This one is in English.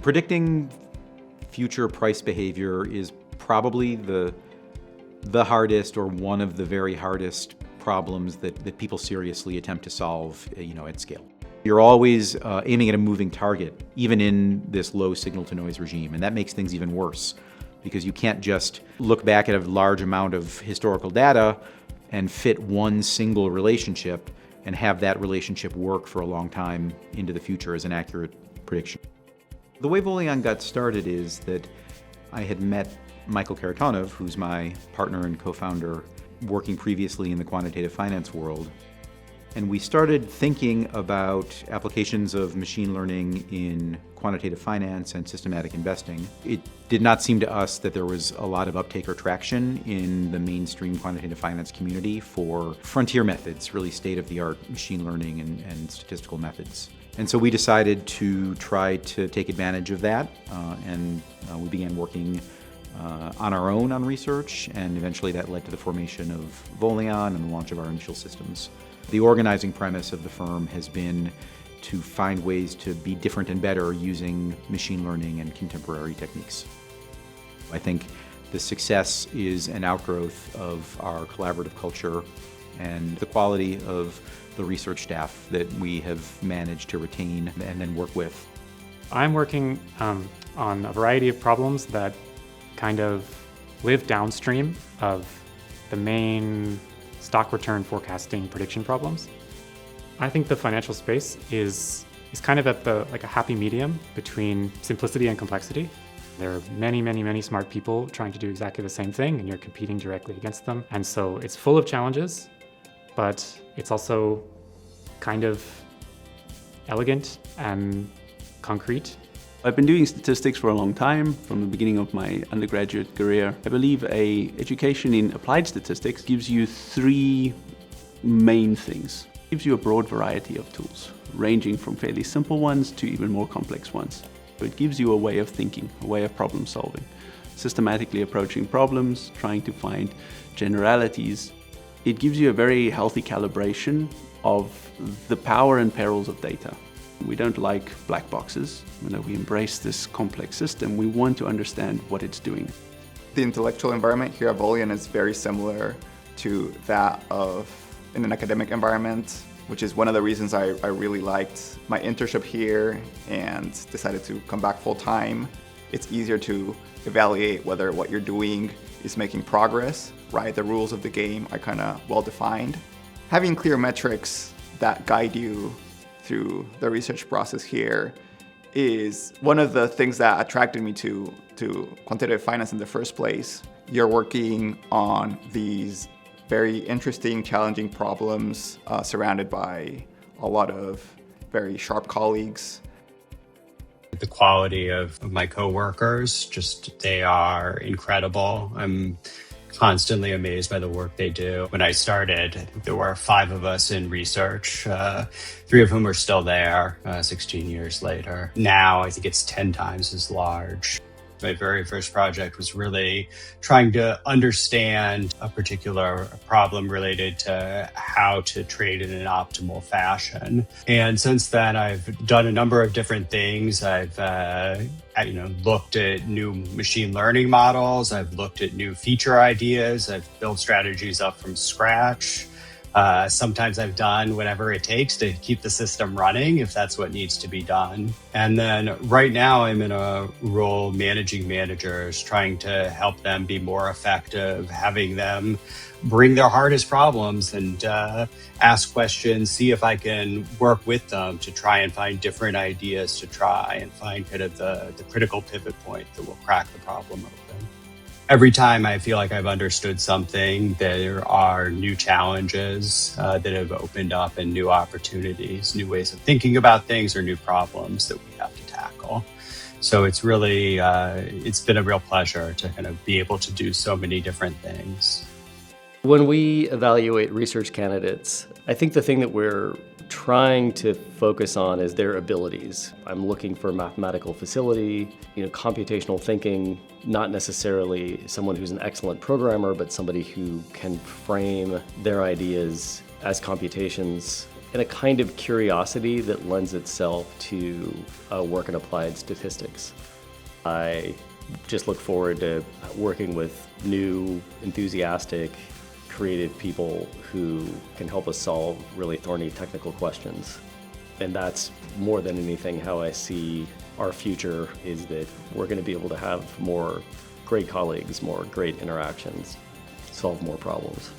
Predicting future price behavior is probably the hardest, or one of the very hardest problems that people seriously attempt to solve, at scale. You're always aiming at a moving target, even in this low signal-to-noise regime, and that makes things even worse because you can't just look back at a large amount of historical data and fit one single relationship and have that relationship work for a long time into the future as an accurate prediction. The way Voleon got started is that I had met Michael Karatonov, who's my partner and co-founder, working previously in the quantitative finance world. And we started thinking about applications of machine learning in quantitative finance and systematic investing. It did not seem to us that there was a lot of uptake or traction in the mainstream quantitative finance community for frontier methods, really state-of-the-art machine learning and statistical methods. And so we decided to try to take advantage of that, and we began working on our own on research, and eventually that led to the formation of Voleon and the launch of our initial systems. The organizing premise of the firm has been to find ways to be different and better using machine learning and contemporary techniques. I think the success is an outgrowth of our collaborative culture and the quality of the research staff that we have managed to retain and then work with. I'm working on a variety of problems that kind of live downstream of the main stock return forecasting prediction problems. I think the financial space is kind of at like a happy medium between simplicity and complexity. There are many smart people trying to do exactly the same thing, and you're competing directly against them. And so it's full of challenges, but it's also kind of elegant and concrete. I've been doing statistics for a long time, from the beginning of my undergraduate career. I believe an education in applied statistics gives you three main things. It gives you a broad variety of tools, ranging from fairly simple ones to even more complex ones. It gives you a way of thinking, a way of problem solving, systematically approaching problems, trying to find generalities. It gives you a very healthy calibration of the power and perils of data. We don't like black boxes. We embrace this complex system. We want to understand what it's doing. The intellectual environment here at Voleon is very similar to that of in an academic environment, which is one of the reasons I really liked my internship here and decided to come back full time. It's easier to evaluate whether what you're doing is making progress, right? The rules of the game are kind of well defined. Having clear metrics that guide you through the research process here is one of the things that attracted me to quantitative finance in the first place. You're working on these very interesting, challenging problems surrounded by a lot of very sharp colleagues. The quality of my coworkers, they are incredible. I'm constantly amazed by the work they do. When I started, there were 5 of us in research, 3 of whom are still there 16 years later. Now I think it's 10 times as large. My very first project was really trying to understand a particular problem related to how to trade in an optimal fashion. And since then, I've done a number of different things. I've looked at new machine learning models. I've looked at new feature ideas. I've built strategies up from scratch. Sometimes I've done whatever it takes to keep the system running, if that's what needs to be done. And then right now I'm in a role managing managers, trying to help them be more effective, having them bring their hardest problems and ask questions, see if I can work with them to try and find different ideas to try and find kind of the critical pivot point that will crack the problem open. Every time I feel like I've understood something, there are new challenges that have opened up and new opportunities, new ways of thinking about things or new problems that we have to tackle. So it's really, it's been a real pleasure to kind of be able to do so many different things. When we evaluate research candidates, I think the thing that we're trying to focus on is their abilities. I'm looking for mathematical facility, computational thinking, not necessarily someone who's an excellent programmer, but somebody who can frame their ideas as computations and a kind of curiosity that lends itself to work in applied statistics. I just look forward to working with new, enthusiastic, creative people who can help us solve really thorny technical questions. And that's more than anything how I see our future, is that we're going to be able to have more great colleagues, more great interactions, solve more problems.